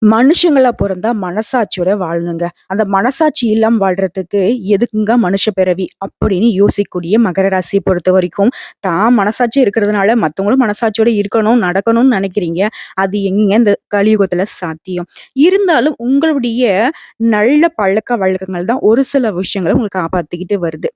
மனுஷங்களா பொறந்தா மனசாட்சியோட வாழணுங்க. அந்த மனசாட்சி இல்லாம வாழ்றதுக்கு எதுக்குங்க மனுஷ பிறவி? அப்படின்னு யோசிக்கக்கூடிய மகர ராசிய பொறுத்தவரைக்கும், தான் மனசாட்சி இருக்கிறதுனால மத்தவங்களும் மனசாட்சியோட இருக்கணும், நடக்கணும்னு நெனைக்கிறீங்க. அது எங்கேங்க இந்த கலியுகத்துல சாத்தியம்? இருந்தாலும் உங்களுடைய நல்ல பழக்கவழக்கங்கள் தான் ஒரு சில விஷயங்கள உங்கள காப்பாத்திக்கிட்டு வருது.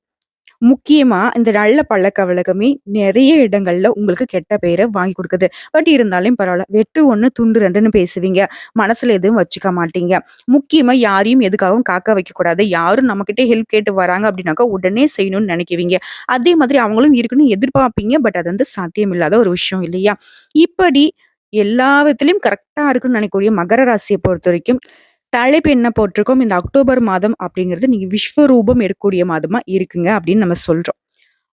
முக்கியமா இந்த நல்ல பழக்கவழக்கமே நெறைய இடங்கள்ல உங்களுக்கு கெட்ட பேர வாங்கி குடுக்குது. பட் இருந்தாலும் பரவால்ல. வெட்டு 1 துண்டு 2ன்னு பேசுவீங்க. மனசுல எதுவும் வச்சுக்க மாட்டீங்க. முக்கியமா யாரையும் எதுக்காகவும் காக்க வைக்கக்கூடாது. யாரும் நம்மகிட்ட ஹெல்ப் கேட்டு வராங்க அப்டின்னாக்கா, உடனே செய்யணும்னு நெனைக்குவீங்க. அதே மாதிரி அவங்களும் இருக்கணும்னு எதிர்பார்ப்பீங்க. பட் அது வந்து சாத்தியம் இல்லாத ஒரு விஷயம் இல்லையா? இப்படி எல்லா விதத்திலயும் கரெக்ட்டா இருக்குன்னு நெனைக்கக்கூடிய மகர ராசிய பொறுத்தவரைக்கும் தலைப்பு என்ன போட்டிருக்கோம், இந்த அக்டோபர் மாதம் அப்படிங்கிறது நீங்க விஸ்வரூபம் எடுக்கக்கூடிய மாதமா இருக்குங்க அப்படின்னு நம்ம சொல்றோம்.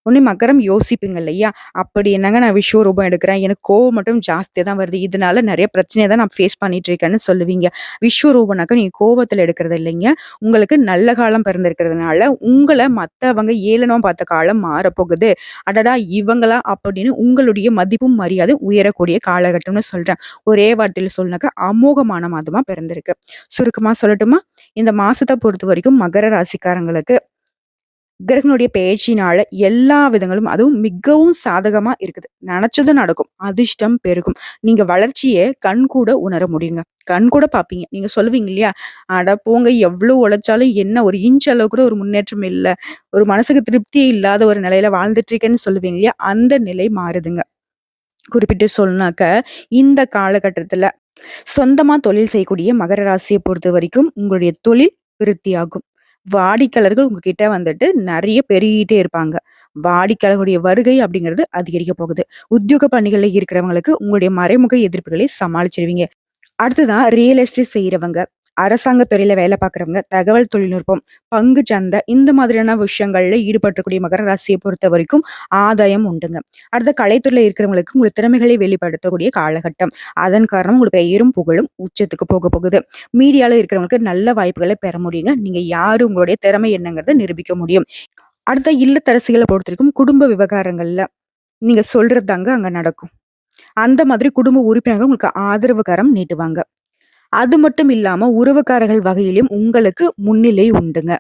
உடனே மகரம் யோசிப்பீங்க இல்லையா? அப்படி என்னங்க நான் விஸ்வரூபம் எடுக்கிறேன். எனக்கு கோவம் மட்டும் ஜாஸ்தியா தான் வருது. இதனால நெறைய பிரச்சனைய தான் நான் ஃபேஸ் பண்ணிட்டு இருக்கேன்னு சொல்லுவீங்க. விஸ்வரூபம்னாக்க நீங்க கோவத்துல எடுக்கிறது இல்லைங்க. உங்களுக்கு நல்ல காலம் பிறந்திருக்கிறதுனால, உங்கள மத்தவங்க ஏளனமா பார்த்த காலம் மாறப்போகுது. அடடா! இவங்களா அப்படின்னு உங்களுடைய மதிப்பும், மரியாதையும் உயரக்கூடிய காலகட்டம்னு சொல்றேன். ஒரே வார்த்தையில சொல்லனாக்கா அமோகமான மாதமா பிறந்திருக்கு. சுருக்கமா சொல்லட்டுமா? இந்த மாசத்த பொறுத்தவரைக்கும் மகர ராசிக்காரங்களுக்கு கிரகங்களுடைய பெயர்ச்சினால எல்லா விதங்களும் அதுவும் மிகவும் சாதகமா இருக்குது. நெனச்சது நடக்கும். அதிர்ஷ்டம் பெருகும். நீங்க வளர்ச்சிய கண்கூட உணர முடியுங்க. கண்கூட பார்ப்பீங்க. நீங்க சொல்லுவீங்க இல்லையா? "அட போங்க எவ்ளோ உழைச்சாலும் என்ன ஒரு இன்ச் அளவு கூட ஒரு முன்னேற்றம் இல்ல. ஒரு மனசுக்கு திருப்தியே இல்லாத ஒரு நிலையில வாழ்ந்துட்டு இருக்கேன்னு" சொல்லுவீங்க இல்லையா? அந்த நிலை மாறுதுங்க. குறிப்பிட்டு சொல்லணும்னாக்க, இந்த காலகட்டத்துல சொந்தமா தொழில் செய்யக்கூடிய மகர ராசிய பொறுத்தவரைக்கும், உங்களுடைய தொழில் விருத்தியாகும். வாடிக்கையாளர்கள் உங்ககிட்ட வந்துட்டு நெறைய பெருகிட்டே இருப்பாங்க. வாடிக்கையாளர்களுடைய வருகை அப்படிங்கிறது அதிகரிக்க போகுது. உத்தியோக பணிகள்ல இருக்கிறவங்களுக்கு உங்களுடைய மறைமுக எதிர்ப்புகளை சமாளிச்சிருவீங்க. அடுத்ததான் ரியல் எஸ்டேட் செய்றவங்க, அரசாங்க துறையில வேலை பார்க்குறவங்க, தகவல் தொழில்நுட்பம், பங்கு சந்தை இந்த மாதிரியான விஷயங்கள்ல ஈடுபட்டக்கூடிய மகர ராசிய பொறுத்தவரைக்கும் ஆதாயம் உண்டுங்க. அடுத்த கலைத்துறையில இருக்கிறவங்களுக்கு உங்க திறமைகளை வெளிப்படுத்தக்கூடிய காலகட்டம். அதன் காரணமா உங்களுக்கு பெயரும் புகழும் உச்சத்துக்கு போக போகுது. மீடியால இருக்கிறவங்களுக்கு நல்ல வாய்ப்புகள பெற முடியுங்க. நீங்க யாரு உங்களுடைய திறமை என்னங்கிறத நிரூபிக்க முடியும். அடுத்த இல்லத்தரசிகள பொறுத்தவரைக்கும் குடும்ப விவகாரங்கள்ல நீங்க சொல்றது தாங்க அங்க நடக்கும். அந்த மாதிரி குடும்ப உறுப்பினர்கள் உங்களுக்கு ஆதரவு கரம் நீட்டுவாங்க. அது மட்டும் இல்லாம உறவுக்காரர்கள் வகையிலும் உங்களுக்கு முன்னிலை உண்டுங்க.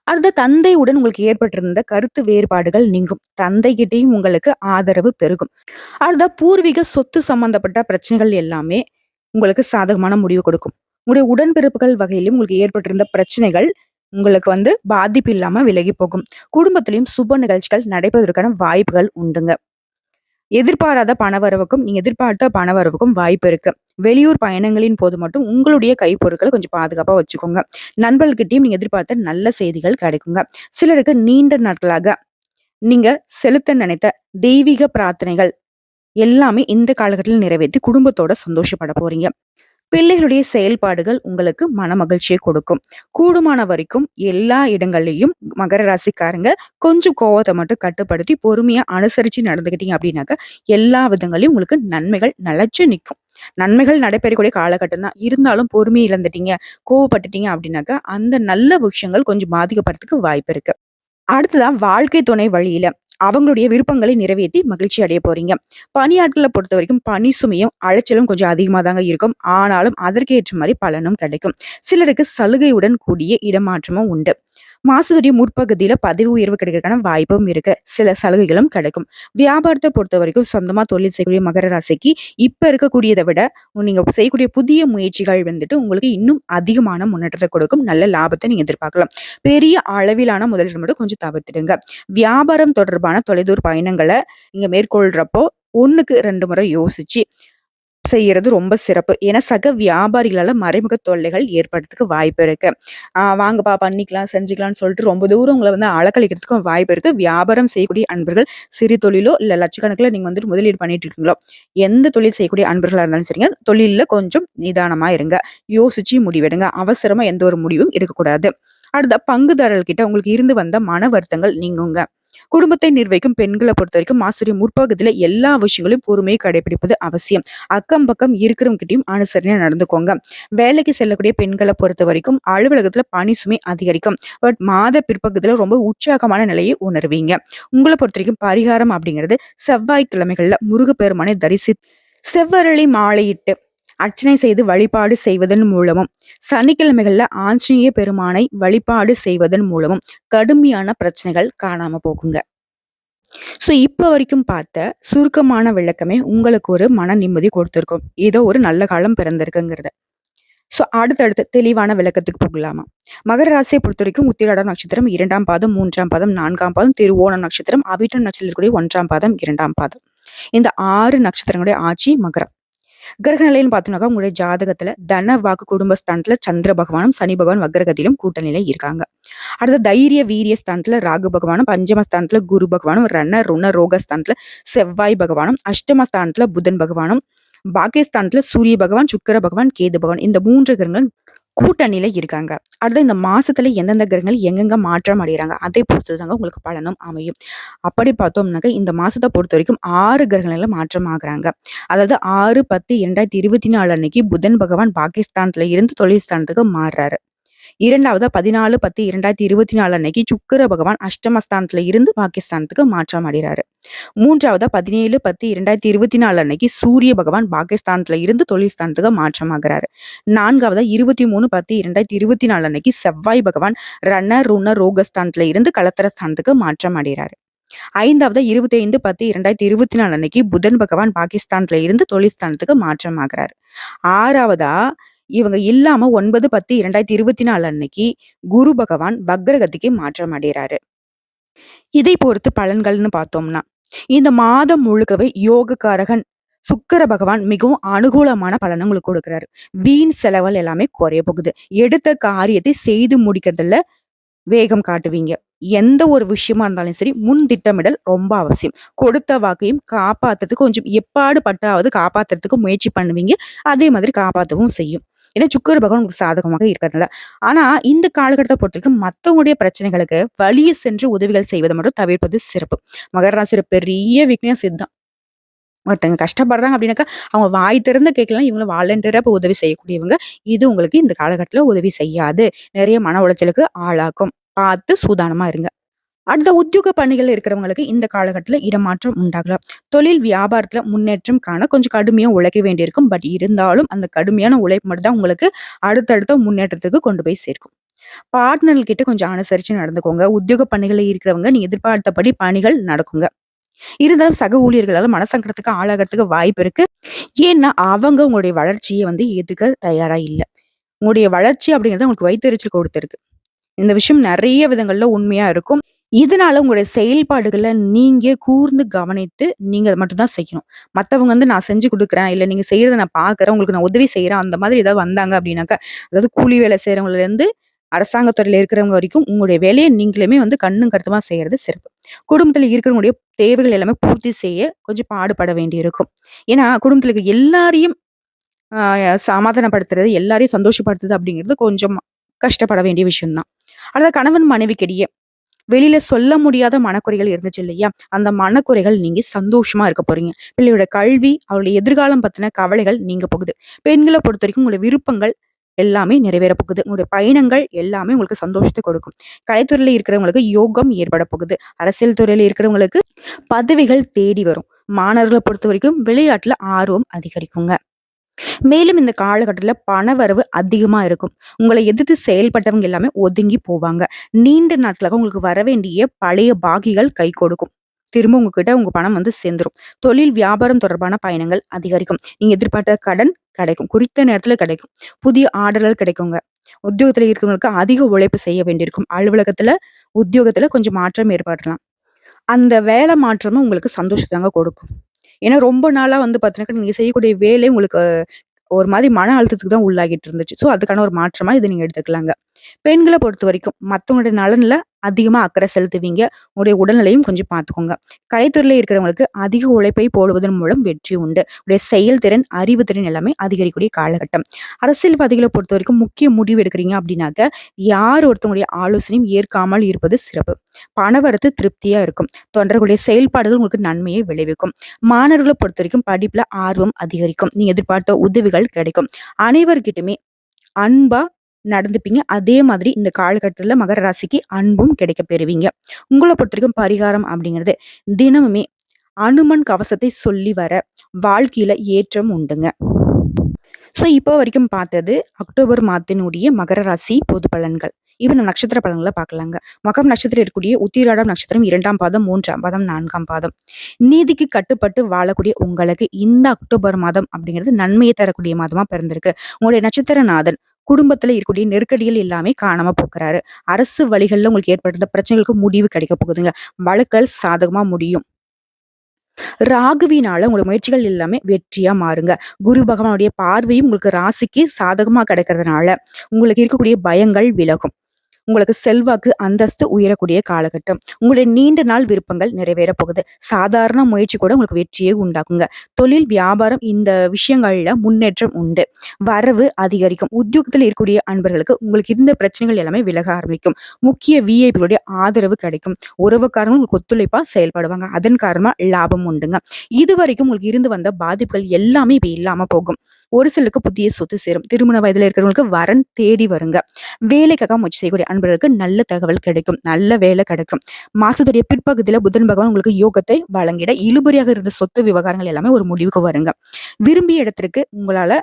அடுத்த தந்தையுடன் உங்களுக்கு ஏற்பட்டிருந்த கருத்து வேறுபாடுகள் நீங்கும். தந்தைகிட்டயும் உங்களுக்கு ஆதரவு பெருகும். அடுத்த பூர்வீக சொத்து சம்பந்தப்பட்ட பிரச்சனைகள் எல்லாமே உங்களுக்கு சாதகமான முடிவு கொடுக்கும். உங்களுடைய உடன்பிறப்புகள் வகையிலும் உங்களுக்கு ஏற்பட்டிருந்த பிரச்சனைகள் உங்களுக்கு வந்து பாதிப்பு இல்லாம விலகி போகும். குடும்பத்திலும் சுப நிகழ்ச்சிகள் நடைபெறுவதற்கான வாய்ப்புகள் உண்டுங்க. எதிர்பாராத பணவரவுக்கும், நீங்க எதிர்பார்த்த பணவரவுக்கும் வாய்ப்பு இருக்கு. வெளியூர் பயணங்களின் போது மட்டும் உங்களுடைய கைப்பொருட்கள கொஞ்சம் பாதுகாப்பா வச்சுக்கோங்க. நண்பர்கள்கிட்டயும் நீங்க எதிர்பார்த்த நல்ல செய்திகள் கிடைக்குங்க. சிலருக்கு நீண்ட நாட்களாக நீங்க செலுத்த நினைத்த தெய்வீக பிரார்த்தனைகள் எல்லாமே இந்த காலகட்டத்தில் நிறைவேத்தி குடும்பத்தோட சந்தோஷப்பட போறீங்க. பிள்ளைகளுடைய செயல்பாடுகள் உங்களுக்கு மனமகிழ்ச்சியை கொடுக்கும். கூடுமான வரைக்கும் எல்லா இடங்கள்லயும் மகர ராசிக்காரங்க கொஞ்சம் கோவத்த மட்டும் கட்டுப்படுத்தி பொறுமையா அனுசரிச்சு நடந்துக்கிட்டீங்க அப்படின்னாக்க, எல்லா விதங்களையும் உங்களுக்கு நன்மைகள் நிலைச்சு நிக்கும். நன்மைகள் நடைபெறக்கூடிய காலகட்டம் தான். இருந்தாலும் பொறுமை இழந்துட்டீங்க, கோவப்பட்டுட்டீங்க அப்படின்னாக்க, அந்த நல்ல விஷயங்கள் கொஞ்சம் பாதிக்கப்படுறதுக்கு வாய்ப்பு இருக்கு. அடுத்ததா வாழ்க்கை துணை வழியில அவங்களுடைய விருப்பங்களை நிறைவேத்தி மகிழ்ச்சி அடைய போறீங்க. பணியாட்கள பொறுத்தவரைக்கும் பணி சுமையும், அலைச்சலும் கொஞ்சம் அதிகமா தாங்க இருக்கும். ஆனாலும் அதற்கு ஏற்ற மாரி பலனும் கிடைக்கும். சிலருக்கு சலுகையுடன் கூடிய இடமாற்றமும் உண்டு. மாசத்துடைய முற்பகுதியில பதவி உயர்வு கிடைக்கிறதுக்கான வாய்ப்பும் இருக்கு. சில சலுகைகளும் கிடைக்கும். வியாபாரத்த பொறுத்தவரைக்கும் சொந்தமா தொழில் செய்யக்கூடிய மகர ராசிக்கு இப்ப இருக்கக்கூடியத விட நீங்க செய்யக்கூடிய புதிய முயற்சிகள் வந்துட்டு உங்களுக்கு இன்னும் அதிகமான முன்னேற்றத்த கொடுக்கும். நல்ல லாபத்த நீங்க எதிர்பார்க்கலாம். பெரிய அளவிலான முதலீடு மட்டும் கொஞ்சம் தவிர்த்துடுங்க. வியாபாரம் தொடர்பான தொலைதூர பயணங்கள நீங்க மேற்கொள்றப்போ 1க்கு 2 முறை யோசிச்சு செய்யறது ரொம்ப சிறப்பு. ஏன்னா சக வியாபாரிகளால மறைமுக தொல்லைகள் ஏற்படுறதுக்கு வாய்ப்பு இருக்கு. வாங்கப்பா பண்ணிக்கலாம், செஞ்சுக்கலாம்னு சொல்லிட்டு ரொம்ப தூரம் உங்கள வந்து அலக்கழிக்கிறதுக்கும் வாய்ப்பு இருக்கு. வியாபாரம் செய்யக்கூடிய அன்பர்கள் சிறு தொழிலோ, இல்ல லட்சக்கணக்குல நீங்க வந்துட்டு முதலீடு பண்ணிட்டு இருக்கீங்களோ, எந்த தொழில் செய்யக்கூடிய அன்பர்களா இருந்தாலும் சரிங்க, தொழில்ல கொஞ்சம் நிதானமா இருங்க. யோசிச்சு முடிவெடுங்க. அவசரமா எந்த ஒரு முடிவும் எடுக்கக்கூடாது. அடுத்த பங்குதாரர்கிட்ட உங்களுக்கு இருந்து வந்த மன வருத்தங்கள் நீங்குங்க. குடும்பத்தை நிர்வகிக்கும் பெண்கள பொறுத்தவரைக்கும் மாசத்துடைய முற்பகுதியில எல்லா விஷயங்களையும் பொறுமையை கடைபிடிப்பது அவசியம். அக்கம் பக்கம் இருக்கிறவங்ககிட்டயும் அனுசரணையா நடந்துக்கோங்க. வேலைக்கு செல்லக்கூடிய பெண்கள பொறுத்தவரைக்கும் அலுவலகத்துல பணி சுமை அதிகரிக்கும். பட் மாத பிற்பகுதியில ரொம்ப உற்சாகமான நிலையை உணர்வீங்க. உங்கள பொறுத்தவரைக்கும் பரிகாரம் அப்படிங்கிறது செவ்வாய்க்கிழமைகள்ல முருகப்பெருமானை செவ்வரளி மாலையிட்டு அர்ச்சனை செய்து வழிபாடு செய்வதன் மூலமும், சனிக்கிழமைகள்ல ஆஞ்சநேய பெருமானை வழிபாடு செய்வதன் மூலமும் கடுமையான பிரச்சனைகள் காணாம போகுங்க. ஸோ இப்ப வரைக்கும் பார்த்த சுருக்கமான விளக்கமே உங்களுக்கு ஒரு மன நிம்மதி கொடுத்திருக்கும். ஏதோ ஒரு நல்ல காலம் பிறந்திருக்குங்கிறத. ஸோ அடுத்தடுத்து தெளிவான விளக்கத்துக்கு போகலாமா? மகர ராசியை பொறுத்தவரைக்கும் உத்திராட நட்சத்திரம் 2ஆம் பாதம், 3ஆம் பாதம், 4ஆம் பாதம், திருவோணம் நட்சத்திரம், அவிட்டம் நட்சத்திரத்தில் இருக்கக்கூடிய 1ஆம் பாதம், 2ஆம் பாதம். இந்த 6 நட்சத்திரங்களுடைய ஆட்சி மகரம். கிரக நிலைன்னு பார்த்தோம்னாக்கா உங்களுடைய ஜாதகத்துல தன வாக்கு குடும்பஸ்தானத்துல சந்திர பகவானும் சனி பகவான் வக்ரகத்திலும் கூட்டணியில இருக்காங்க. அடுத்த தைரிய வீரிய ஸ்தானத்துல ராகு பகவானும், பஞ்சமஸ்தானத்துல குரு பகவானும், ரண ருண ரோகஸ்தானத்துல செவ்வாய் பகவானும், அஷ்டமஸ்தானத்துல புதன் பகவானும், பாக்கியஸ்தானத்துல சூரிய பகவான், சுக்கிர பகவான், கேது பகவான் இந்த 3 கிரகங்கள் கூட்டணியில இருக்காங்க. அடுத்து இந்த மாசத்துல எந்தெந்த கிரகங்கள் எங்கெங்க மாற்றம் அடைகிறாங்க அதை பொறுத்து தாங்க உங்களுக்கு பலனும் அமையும். அப்படி பார்த்தோம்னாக்க இந்த மாசத்தை பொறுத்த வரைக்கும் 6 கிரகங்கள்ல மாற்றம் ஆகுறாங்க. அதாவது 6/10/2024 அன்னைக்கு புதன் பகவான் பாகிஸ்தான்ல இருந்து தொழில் ஸ்தானத்துக்கு மாறுறாரு. 2வது 14/10/2024 அன்னைக்கு சுக்கிர பகவான் அஷ்டமஸ்தானத்துல இருந்து பாகிஸ்தானத்துக்கு மாற்றம் அடைகிறாரு. 3வது 17/10/2024 அன்னைக்கு சூரிய பகவான் பாகிஸ்தானத்துல இருந்து தொழில் ஸ்தானத்துக்கு மாற்றமாகிறாரு. 4வது 23/10/2024 அன்னைக்கு செவ்வாய் பகவான் ரண ருண ரோகஸ்தானத்துல இருந்து களத்திர ஸ்தானத்துக்கு மாற்றம் அடைகிறாரு. 5வது 25/10/2024 அன்னைக்கு புதன் பகவான் பாகிஸ்தான்ல இருந்து தொழில் ஸ்தானத்துக்கு மாற்றம் ஆகிறாரு. 6வதா இவங்க இல்லாம 9/10/2024 அன்னைக்கு குரு பகவான் வக்ரகதிக்கு மாற்றம் அடைகிறாரு. இதை பொறுத்து பலன்கள்னு பார்த்தோம்னா இந்த மாதம் முழுக்கவே யோகக்காரகன் சுக்கிர பகவான் மிகவும் அனுகூலமான பலனை உங்களுக்கு கொடுக்குறாரு. வீண் செலவுகள் எல்லாமே குறைய போகுது. எடுத்த காரியத்தை செய்து முடிக்கிறதுல வேகம் காட்டுவீங்க. எந்த ஒரு விஷயமா இருந்தாலும் சரி முன் திட்டமிடல் ரொம்ப அவசியம். கொடுத்த வாக்கையும் காப்பாத்துறதுக்கு கொஞ்சம் எப்பாடு பட்டாவது காப்பாத்துறதுக்கு முயற்சி பண்ணுவீங்க. அதே மாதிரி காப்பாற்றவும் செய்யும். ஏன்னா சுக்கிர பகவான் உங்களுக்கு சாதகமாக இருக்கிறதுல. ஆனா இந்த காலகட்டத்தை பொறுத்த வரைக்கும் மத்தவங்களுடைய பிரச்சனைகளுக்கு வழிய சென்று உதவிகள் செய்வதை மட்டும் தவிர்ப்பது சிறப்பு. மகர ராசியோட பெரிய வீக்னஸ் இதுதான். ஒருத்தங்க கஷ்டப்படுறாங்க அப்படின்னாக்கா அவங்க வாய் திறந்து கேட்கலாம், இவங்களும் வாலண்டியரா இப்ப உதவி செய்யக்கூடியவங்க. இது உங்களுக்கு இந்த காலகட்டத்துல உதவி செய்யாது. நிறைய மன உளைச்சலுக்கு ஆளாக்கும். பார்த்து சூதானமா இருங்க. அடுத்த உத்தியோக பணிகள் இருக்கிறவங்களுக்கு இந்த காலகட்டத்துல இடமாற்றம் உண்டாகலாம். தொழில் வியாபாரத்துல முன்னேற்றம் காண கொஞ்சம் கடுமையா உழைக்க வேண்டியிருக்கும். பட் இருந்தாலும் அந்த கடுமையான உழைப்பு மட்டும் தான் உங்களுக்கு அடுத்தடுத்த முன்னேற்றத்துக்கு கொண்டு போய் சேர்க்கும். பார்ட்னர் கிட்ட கொஞ்சம் அனுசரிச்சு நடந்துக்கோங்க. உத்தியோக பணிகள்ல இருக்கிறவங்க நீங்க எதிர்பார்த்தபடி பணிகள் நடக்குங்க. இருந்தாலும் சக ஊழியர்களால மனசங்கடத்துக்கு ஆளாகிறதுக்கு வாய்ப்பு இருக்கு. ஏன்னா அவங்க உங்களுடைய வளர்ச்சியை ஏத்துக்க தயாரா இல்ல. உங்களுடைய வளர்ச்சி அப்படிங்கிறது உங்களுக்கு வயித்தெரிச்சல் கொடுத்திருக்கு. இந்த விஷயம் நிறைய விதங்கள்ல உண்மையா இருக்கும். இதனால உங்களுடைய செயல்பாடுகள நீங்க கூர்ந்து கவனித்து நீங்க அத மட்டும் தான் செய்யணும். மத்தவங்க நான் செஞ்சு குடுக்குறேன், இல்ல நீங்க செய்றத நான் பார்க்குறேன், உங்களுக்கு நான் உதவி செய்றேன், அந்த மாதிரி ஏதாவது வந்தாங்க அப்படின்னாக்கா, அதாவது கூலி வேலை செய்றவங்கள்ல இருந்து அரசாங்க துறையில இருக்கிறவங்க வரைக்கும் உங்களுடைய வேலைய நீங்களுமே கண்ணும் கருத்துமா செய்யறது சிறப்பு. குடும்பத்துல இருக்கிறவங்களுடைய தேவைகள் எல்லாமே பூர்த்தி செய்ய கொஞ்சம் பாடுபட வேண்டியிருக்கும். ஏன்னா குடும்பத்துல இருக்க எல்லாரையும் ஆ சமாதானப்படுத்துறது, எல்லாரையும் சந்தோஷப்படுத்துறது அப்படிங்கிறது கொஞ்சம் கஷ்டப்பட வேண்டிய விஷயம் தான். அதாவது கணவன் மனைவிக்கிடையே வெளியில சொல்ல முடியாத மனக்குறைகள் இருந்துச்சு இல்லையா? அந்த மனக்குறைகள் நீங்கி சந்தோஷமா இருக்க போறீங்க. பிள்ளையோட கல்வி, அவளுடைய எதிர்காலம் பத்தின கவலைகள் நீங்க போகுது. பெண்கள பொறுத்தவரைக்கும் உங்களுடைய விருப்பங்கள் எல்லாமே நிறைவேற போகுது. உங்களுடைய பயணங்கள் எல்லாமே உங்களுக்கு சந்தோஷத்த கொடுக்கும். கலைத்துறையில இருக்கிறவங்களுக்கு யோகம் ஏற்பட போகுது. அரசியல் துறையில இருக்கிறவங்களுக்கு பதவிகள் தேடி வரும். மாணவர்கள பொறுத்தவரைக்கும் விளையாட்டுல ஆர்வம் அதிகரிக்குங்க. மேலும் இந்த காலகட்டத்துல பணவரவு அதிகமா இருக்கும். உங்களை எதிர்த்து செயல்பட்டவங்க எல்லாமே ஒதுங்கி போவாங்க. நீண்ட நாட்களாக உங்களுக்கு வர வேண்டிய பழைய பாக்கிகள் கை கொடுக்கும். திரும்ப உங்ககிட்ட உங்க பணம் சேர்ந்துரும். தொழில் வியாபாரம் தொடர்பான பயணங்கள் அதிகரிக்கும். நீங்க எதிர்பார்த்த கடன் கிடைக்கும். குறித்த நேரத்துல கிடைக்கும். புதிய ஆர்டர்கள் கிடைக்குங்க. உத்தியோகத்துல இருக்கிறவங்களுக்கு அதிக உழைப்பு செய்ய வேண்டியிருக்கும். அலுவலகத்துல, உத்தியோகத்துல கொஞ்சம் மாற்றம் ஏற்படலாம். அந்த வேலை மாற்றமும் உங்களுக்கு சந்தோஷத்தாங்க கொடுக்கும். ஏன்னா ரொம்ப நாளா பார்த்தீங்கன்னாக்கா, நீங்க செய்யக்கூடிய வேலை உங்களுக்கு ஒரு மாரி மன அழுத்தத்துக்கு தான் உள்ளாகிட்டு இருந்துச்சு. ஸோ அதுக்கான ஒரு மாற்றமா இத நீங்க எடுத்துக்கலாங்க. பெண்கள பொறுத்தவரைக்கும் மத்தவங்களுடைய நலன்ல அதிகமா அக்கறை செலுத்துவீங்க. உங்களுடைய உடல்நிலையும் கொஞ்சம் பார்த்துக்கோங்க. கலைத்துறையில இருக்கிறவங்களுக்கு அதிக உழைப்பை போடுவதன் மூலம் வெற்றி உண்டு. உடைய செயல்திறன், அறிவுத்திறன் எல்லாமே அதிகரிக்கக்கூடிய காலகட்டம். அரசியல்வாதிகள பொறுத்தவரைக்கும் முக்கிய முடிவு எடுக்கிறீங்க அப்படின்னாக்க, யார் ஒருத்தவங்களுடைய ஆலோசனையும் ஏற்காமல் இருப்பது சிறப்பு. பணவரத்து திருப்தியா இருக்கும். தொண்டர்களுடைய செயல்பாடுகள் உங்களுக்கு நன்மையை விளைவிக்கும். மாணவர்கள பொறுத்தவரைக்கும் படிப்புல ஆர்வம் அதிகரிக்கும். நீங்க எதிர்பார்த்த உதவிகள் கிடைக்கும். அனைவர்கிட்டயுமே அன்பா நடந்துப்பீங்க. அதே மாதிரி இந்த காலகட்டத்துல மகர ராசிக்கு அன்பும் கிடைக்கப் பெறுவீங்க. உங்கள பொறுத்தவரைக்கும் பரிகாரம் அப்படிங்கிறது தினமுமே அனுமன் கவசத்தை சொல்லி வர வாழ்க்கையில ஏற்றம் உண்டுங்க. இப்போ வரைக்கும் பார்த்தது அக்டோபர் மாதத்தினுடைய மகர ராசி பொது பலன்கள். இப்ப நம்ம நட்சத்திர பலன்கள பார்க்கலாங்க. மகம் நட்சத்திரம் இருக்கக்கூடிய உத்திராடம் நட்சத்திரம் 2ஆம் பாதம், 3ஆம் பாதம், 4ஆம் பாதம். நீதிக்கு கட்டுப்பட்டு வாழக்கூடிய உங்களுக்கு இந்த அக்டோபர் மாதம் அப்படிங்கிறது நன்மையை தரக்கூடிய மாதமா பிறந்திருக்கு. உங்களுடைய நட்சத்திரநாதன் குடும்பத்துல இருக்கக்கூடிய நெருக்கடிகள் எல்லாமே காணாம போக்குறாரு. அரசு வழிகள்ல உங்களுக்கு ஏற்பட்டிருந்த பிரச்சனைகளுக்கு முடிவு கிடைக்க போகுதுங்க. வழக்குகள் சாதகமா முடியும். ராகுவினால உங்களோட முயற்சிகள் எல்லாமே வெற்றியா மாறுங்க. குரு பகவானுடைய பார்வையும் உங்களுக்கு ராசிக்கு சாதகமா கிடைக்கிறதுனால, உங்களுக்கு இருக்கக்கூடிய பயங்கள் விலகும். உங்களுக்கு செல்வாக்கு, அந்தஸ்து உயரக்கூடிய காலகட்டம். உங்களுடைய நீண்ட நாள் விருப்பங்கள் நிறைவேறப் போகுது. சாதாரண முயற்சி கூட உங்களுக்கு வெற்றியை உண்டாக்குங்க. தொழில், வியாபாரம் இந்த விஷயங்கள்ல முன்னேற்றம் உண்டு. வரவு அதிகரிக்கும். உத்தியோகத்துல இருக்கக்கூடிய அன்பர்களுக்கு உங்களுக்கு இருந்த பிரச்சனைகள் எல்லாமே விலக ஆரம்பிக்கும். முக்கிய விஐபிகளுடைய ஆதரவு கிடைக்கும். உறவுக்காரங்க உங்களுக்கு ஒத்துழைப்பா செயல்படுவாங்க. அதன் காரணமா லாபம் உண்டுங்க. இதுவரைக்கும் உங்களுக்கு இருந்து வந்த பாதிப்புகள் எல்லாமே இப்ப இல்லாம போகும். ஒரு சிலருக்கு புதிய சொத்து சேரும். திருமண வயதுல இருக்கிறவங்களுக்கு வரன் தேடி வருங்க. வேலைக்காக முயற்சி செய்யக்கூடிய அன்பர்களுக்கு நல்ல தகவல் கிடைக்கும். நல்ல வேலை கிடைக்கும். மாசத்துடைய பிற்பகுதியில புதன் பகவான் உங்களுக்கு யோகத்தை வழங்கிட இழுபறியாக இருந்த சொத்து விவகாரங்கள் எல்லாமே ஒரு முடிவுக்கு வருங்க. விரும்பிய இடத்திற்கு உங்களால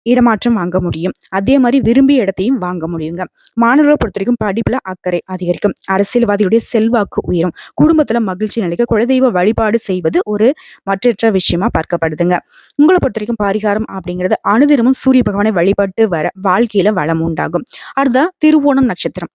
இடமாற்றம் வாங்க முடியும். அதே மாதிரி விரும்பிய இடத்தையும் வாங்க முடியுங்க. மாணவர்களை பொறுத்த வரைக்கும் படிப்புல அக்கறை அதிகரிக்கும். அரசியல்வாதியுடைய செல்வாக்கு உயரும். குடும்பத்துல மகிழ்ச்சி நிலைக்க குலதெய்வ வழிபாடு செய்வது ஒரு மற்றற்ற விஷயமா பார்க்கப்படுதுங்க. உங்களை பொறுத்த வரைக்கும் பரிகாரம் அப்படிங்கிறது அனுதினமும் சூரிய பகவானை வழிபட்டு வர வாழ்க்கையில வளம் உண்டாகும். அடுத்தா திருவோணம் நட்சத்திரம்.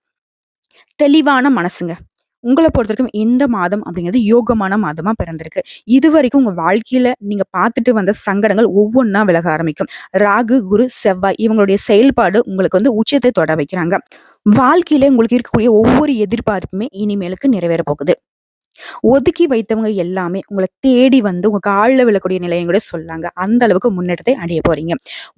தெளிவான மனசுங்க. உங்கள பொறுத்தவரைக்கும் இந்த மாதம் அப்படிங்கிறது யோகமான மாதமா பிறந்திருக்கு. இதுவரைக்கும் உங்க வாழ்க்கையில நீங்க பார்த்துட்டு வந்த சங்கடங்கள் ஒவ்வொன்னா விலக ஆரம்பிக்கும். ராகு, குரு, செவ்வாய் இவங்களுடைய செயல்பாடு உங்களுக்கு உச்சத்தை தொட வைக்கிறாங்க. வாழ்க்கையில உங்களுக்கு இருக்கக்கூடிய ஒவ்வொரு எதிர்பார்ப்புமே இனிமேலுக்கு நிறைவேற போகுது. ஒதுக்கி வைத்தவங்க எல்லாமே உங்கள தேடி வந்து உங்க கால்ல விழக்கூடிய நிலையும் கூட சொல்லாங்க. அந்த அளவுக்கு முன்னேற்றத்தை அடைய போறீங்க.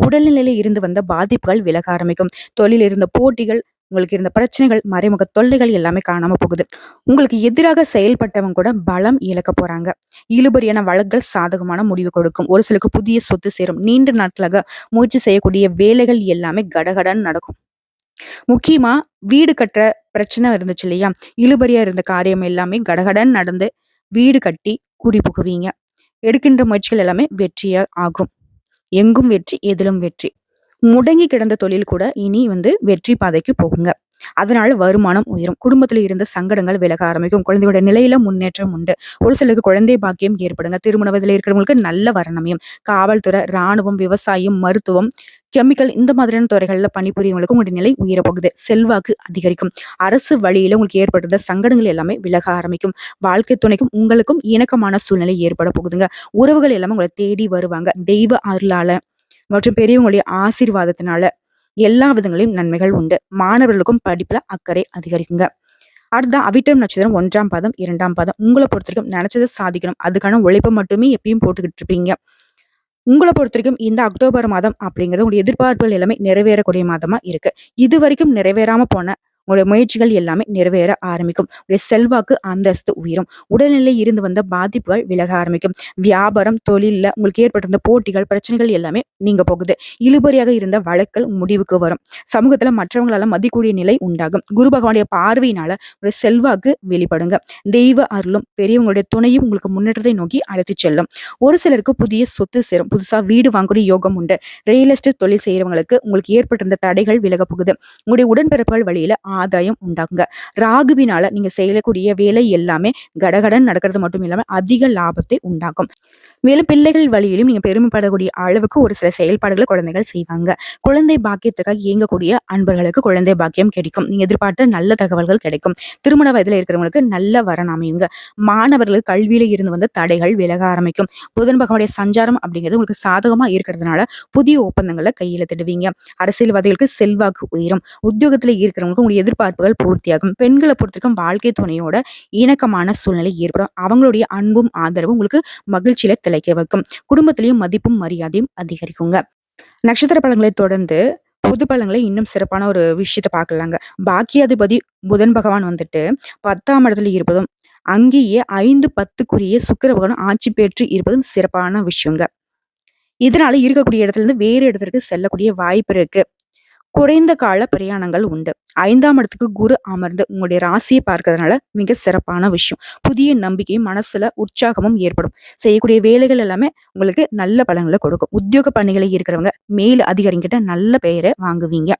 உடல்நிலையில இருந்து வந்த பாதிப்புகள் விலக ஆரம்பிக்கும். தொழில் இருந்த போட்டிகள், உங்களுக்கு இருந்த பிரச்சனைகள், மறைமுக தொல்லைகள் எல்லாமே காணாம போகுது. உங்களுக்கு எதிராக செயல்பட்டவங்க கூட பலம் இழக்க போறாங்க. இழுபறியான வழக்குகள் சாதகமான முடிவு கொடுக்கும். ஒரு சிலருக்கு புதிய சொத்து சேரும். நீண்ட நாட்களாக முயற்சி செய்யக்கூடிய வேலைகள் எல்லாமே கடகடன்னு நடக்கும். முக்கியமா வீடு கட்டுற பிரச்சனை இருந்துச்சு இல்லையா? இழுபறியா இருந்த காரியம் எல்லாமே கடகடன்னு நடந்து வீடு கட்டி குடி புகுவீங்க. எடுக்கின்ற முயற்சிகள் எல்லாமே வெற்றியா ஆகும். எங்கும் வெற்றி, எதிலும் வெற்றி. முடங்கி கிடந்த தொழில் கூட இனி வெற்றி பாதைக்கு போகுங்க. அதனால வருமானம் உயரும். குடும்பத்துல இருந்த சங்கடங்கள் விலக ஆரம்பிக்கும். குழந்தையோட நிலையில முன்னேற்றம் உண்டு. ஒரு சிலருக்கு குழந்தை பாக்கியம் ஏற்படுங்க. திருமண வயதுல இருக்கிறவங்களுக்கு நல்ல வரணமையும். காவல்துறை, ராணுவம், விவசாயம், மருத்துவம், கெமிக்கல் இந்த மாதிரியான துறைகள்ல பணிபுரியவங்களுக்கு உங்களுடைய நிலை உயரப்போகுது. செல்வாக்கு அதிகரிக்கும். அரசு வழியில உங்களுக்கு ஏற்படுத்த சங்கடங்கள் எல்லாமே விலக ஆரம்பிக்கும். வாழ்க்கை துணைக்கும் உங்களுக்கும் இணக்கமான சூழ்நிலை ஏற்பட போகுதுங்க. உறவுகள் எல்லாமே உங்களை தேடி வருவாங்க. தெய்வ அருளால மற்றும் பெரியவங்களுடைய ஆசீர்வாதத்தினால எல்லா விதங்களையும் நன்மைகள் உண்டு. மாணவர்களுக்கும் படிப்புல அக்கறை அதிகரிக்குங்க. அடுத்த அவிட்டம் நட்சத்திரம் 1ஆம் பாதம், 2ஆம் பாதம். உங்களை பொறுத்த வரைக்கும் நினைச்சதை சாதிக்கணும். அதுக்கான உழைப்பை மட்டுமே எப்பயும் போட்டுக்கிட்டு இருப்பீங்க. உங்களை பொறுத்த வரைக்கும் இந்த அக்டோபர் மாதம் அப்படிங்கிறது உங்களுடைய எதிர்பார்ப்புகள் எல்லாமே நிறைவேறக்கூடிய மாதமா இருக்கு. இது வரைக்கும் நிறைவேறாம போன உங்களுடைய முயற்சிகள் எல்லாமே நிறைவேற ஆரம்பிக்கும். உங்களுடைய செல்வாக்கு, அந்தஸ்து உயரும். உடல்நிலை இருந்து வந்த பாதிப்புகள் விலக ஆரம்பிக்கும். வியாபாரம், தொழில்ல உங்களுக்கு ஏற்பட்டிருந்த போட்டிகள், பிரச்சனைகள் எல்லாமே நீங்க போகுது. இழுபறியாக இருந்த வழக்குகள் முடிவுக்கு வரும். சமூகத்துல மற்றவங்களால மதிக்கூடிய நிலை உண்டாகும். குரு பகவானுடைய பார்வையினால ஒரு செல்வாக்கு வெளிப்படுங்க. தெய்வ அருளும் பெரியவங்களுடைய துணையும் உங்களுக்கு முன்னேற்றத்தை நோக்கி அழைத்துச் செல்லும். ஒரு சிலருக்கு புதிய சொத்து சேரும். புதுசா வீடு வாங்கக்கூடிய யோகம் உண்டு. ரியல் எஸ்டேட் தொழில் செய்யறவங்களுக்கு உங்களுக்கு ஏற்பட்டிருந்த தடைகள் விலக போகுது. உங்களுடைய உடன்பிறப்புகள் வழியில ஆதாயம் உண்டாகுங்க. ராகுவினால நீங்க செய்யக்கூடிய வேலை எல்லாமே கடகடன் நடக்கிறது மட்டும் இல்லாம அதிக லாபத்தை உண்டாக்கும். மேலும் பிள்ளைகள் வழியிலும் நீங்க பெருமைப்படக்கூடிய அளவுக்கு ஒரு சில செயல்பாடுகளை குழந்தைகள் செய்வாங்க. குழந்தை பாக்கியத்துக்காக இயங்கக்கூடிய அன்பர்களுக்கு குழந்தை பாக்கியம் கிடைக்கும். நீங்க எதிர்பார்த்த நல்ல தகவல்கள் கிடைக்கும். திருமண வயதுல இருக்கிறவங்களுக்கு நல்ல வரன் அமையுங்க. மாணவர்களுக்கு கல்வியில இருந்து வந்த தடைகள் விலக ஆரம்பிக்கும். புதன் பகவானுடைய சஞ்சாரம் அப்படிங்கிறது உங்களுக்கு சாதகமா இருக்கிறதுனால புதிய ஒப்பந்தங்களை கையெழுத்திடுவீங்க. அரசியல்வாதிகளுக்கு செல்வாக்கு உயரும். உத்தியோகத்துல இருக்கிறவங்களுக்கு உங்களுடைய எதிர்பார்ப்புகள் பூர்த்தியாகும். பெண்களை பொறுத்திருக்கும் வாழ்க்கை துணையோட இணக்கமான சூழ்நிலை ஏற்படும். அவங்களுடைய அன்பும் ஆதரவும் உங்களுக்கு மகிழ்ச்சியில திளைக்க வைக்கும். குடும்பத்திலையும் மதிப்பும் மரியாதையும் அதிகரிக்குங்க. நட்சத்திர பலன்களை தொடர்ந்து பொது பலன்களை இன்னும் சிறப்பான ஒரு விஷயத்த பார்க்கலாங்க. பாக்கியாதிபதி புதன் பகவான் 10ஆம் இடத்துல இருப்பதும் அங்கேயே 5, 10க்குரிய சுக்கிர பகவான் ஆட்சி பெற்று இருப்பதும் சிறப்பான விஷயங்க. இதனால இருக்கக்கூடிய இடத்துல இருந்து வேறு இடத்திற்கு செல்லக்கூடிய வாய்ப்பு இருக்கு. குறைந்த கால பிரயாணங்கள் உண்டு. 5ஆம் இடத்துக்கு குரு அமர்ந்து உங்களுடைய ராசியை பார்க்கறதுனால மிக சிறப்பான விஷயம். புதிய நம்பிக்கையும், மனசுல உற்சாகமும் ஏற்படும். செய்யக்கூடிய வேலைகள் எல்லாமே உங்களுக்கு நல்ல பலன்கள கொடுக்கும். உத்தியோக பணிகளை இருக்கிறவங்க மேல் அதிகாரிகிட்ட நல்ல பெயர வாங்குவீங்க.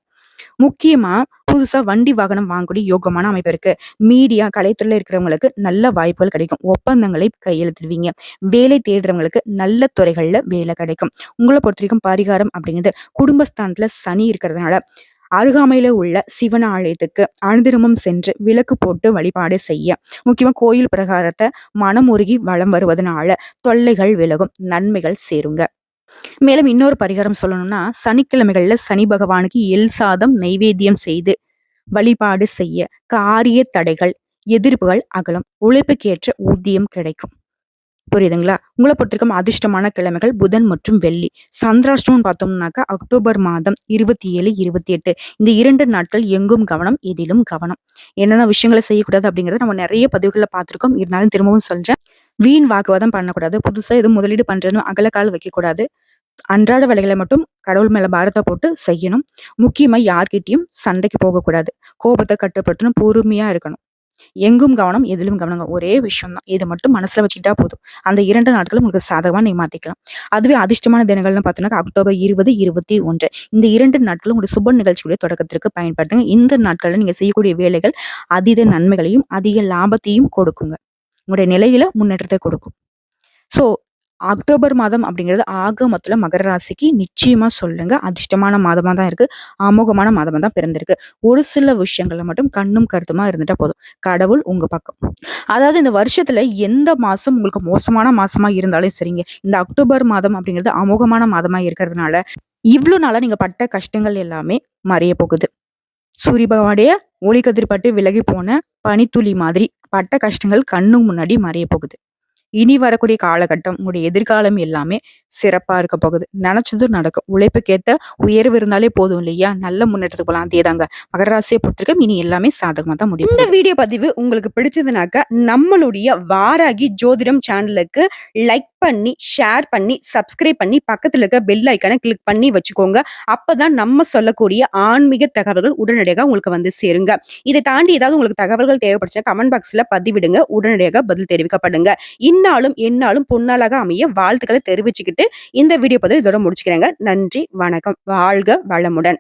முக்கியமா புதுசா வண்டி வாகனம் வாங்கக்கூடிய யோகமான அமைப்பு இருக்கு. மீடியா, கலைத்துறையில இருக்கிறவங்களுக்கு நல்ல வாய்ப்புகள் கிடைக்கும். ஒப்பந்தங்களை கையெழுத்திடுவீங்க. வேலை தேடுறவங்களுக்கு நல்ல துறைகள்ல வேலை கிடைக்கும். உங்கள பொறுத்தவரைக்கும் பரிகாரம் அப்படிங்கிறது குடும்பஸ்தானத்துல சனி இருக்கிறதுனால அருகாமையில உள்ள சிவன் ஆலயத்துக்கு அனுதினமும் சென்று விளக்கு போட்டு வழிபாடு செய்ய. முக்கியமா கோயில் பிரகாரத்தை மனமுருகி வலம் வருவதனால தொல்லைகள் விலகும், நன்மைகள் சேருங்க. மேலும் இன்னொரு பரிகாரம் சொல்லணும்னா, சனிக்கிழமைகள்ல சனி பகவானுக்கு எள் சாதம் நைவேத்தியம் செய்து வழிபாடு செய்ய காரிய தடைகள், எதிர்ப்புகள் அகலும். உழைப்புக்கேற்ற ஊதியம் கிடைக்கும். புரியுதுங்களா? உங்கள பொறுத்தவரைக்கும் அதிர்ஷ்டமான கிழமைகள் புதன் மற்றும் வெள்ளி. சந்திராஷ்டமம்னு பார்த்தோம்னாக்கா அக்டோபர் மாதம் 27, 28 இந்த 2 நாட்கள் எங்கும் கவனம், எதிலும் கவனம். என்னென்ன விஷயங்கள செய்யக்கூடாது அப்படிங்கிறத நம்ம நிறைய பதிவுகள்ல பார்த்திருக்கோம். இருந்தாலும் திரும்பவும் சொல்றேன். வீண் வாக்குவாதம் பண்ணக்கூடாது. புதுசா எதுவும் முதலீடு பண்றேன்னு அகலக்கால் வைக்கக்கூடாது. அன்றாட வேலைகளை மட்டும் கடவுள் மேல பாரத்த போட்டு செய்யணும். முக்கியமா யார்கிட்டயும் சண்டைக்கு போகக்கூடாது. கோபத்தை கட்டுப்படுத்தணும். பொறுமையா இருக்கணும். எங்கும் கவனம், எதிலும் கவனங்க. ஒரே விஷயம் தான். இத மட்டும் மனசுல வச்சுக்கிட்டா போதும். அந்த 2 நாட்களும் உங்களுக்கு சாதகமா நீங்க மாத்திக்கலாம். அதுவே அதிர்ஷ்டமான தினங்கள்னு பார்த்தோம்னா அக்டோபர் 20, 21 இந்த 2 நாட்களும் உங்களுடைய சுப நிகழ்ச்சியுடைய தொடக்கத்திற்கு பயன்படுத்துங்க. இந்த நாட்கள்ல நீங்க செய்யக்கூடிய வேலைகள் அதீத நன்மைகளையும், அதிக லாபத்தையும் கொடுக்குங்க. உங்களுடைய நிலையில முன்னேற்றத்தை கொடுக்கும். ஸோ அக்டோபர் மாதம் அப்படிங்கிறது ஆக மொத்தல மகர ராசிக்கு நிச்சயமா சொல்லுங்க. அதிர்ஷ்டமான மாதமா தான் இருக்கு. அமோகமான மாதமா தான் பிறந்திருக்கு. ஒரு சில விஷயங்கள்ல மட்டும் கண்ணும் கருத்துமா இருந்துட்டா போதும். கடவுள் உங்க பக்கம். அதாவது இந்த வருஷத்துல எந்த மாசம் உங்களுக்கு மோசமான மாசமா இருந்தாலும் சரிங்க. இந்த அக்டோபர் மாதம் அப்படிங்கிறது அமோகமான மாதமா இருக்கிறதுனால, இவ்ளோ நாளா நீங்க பட்ட கஷ்டங்கள் எல்லாமே மறைய போகுது. சூரிய பகவானுடைய ஒளிக்கதிர் பட்டு விலகி போன பனித்துளி மாதிரி பட்ட கஷ்டங்கள் கண்ணு முன்னாடி மறைய போகுது. இனி வரக்கூடிய காலகட்டம் உங்களுடைய எதிர்காலம் எல்லாமே சிறப்பா இருக்க போகுது. நினைச்சதும் நடக்கும். உழைப்புக்கேத்த உயர்வு இருந்தாலே போதும் இல்லையா? நல்ல முன்னேற்றத்துக்கு போலாம். அதேதாங்க. மகர ராசியை பொறுத்திருக்கும் இனி எல்லாமே சாதகமா தான் முடியும். இந்த வீடியோ பதிவு உங்களுக்கு பிடிச்சதுனாக்க நம்மளுடைய வாராகி ஜோதிடம் சேனலுக்கு லைக் பண்ணி, ஷேர் பண்ணி, சப்ஸ்கிரைப் பண்ணி, பக்கத்துல இருக்க பெல் ஐக்கானை கிளிக் பண்ணி வச்சுக்கோங்க. அப்பதான் நம்ம சொல்லக்கூடிய ஆன்மீக தகவல்கள் உடனடியாக உங்களுக்கு வந்து சேருங்க. இதை தாண்டி ஏதாவது உங்களுக்கு தகவல்கள் தேவைப்படுச்சா கமெண்ட் பாக்ஸ்ல பதிவிடுங்க. உடனடியாக பதில் தெரிவிக்கப்படுங்க. இந்நாளும் எந்நாளும் பொன்னாளாக அமைய வாழ்த்துக்களை தெரிவிச்சுக்கிட்டு இந்த வீடியோ பதிவு இதோட முடிச்சுக்கிறேங்க. நன்றி, வணக்கம். வாழ்க வளமுடன்.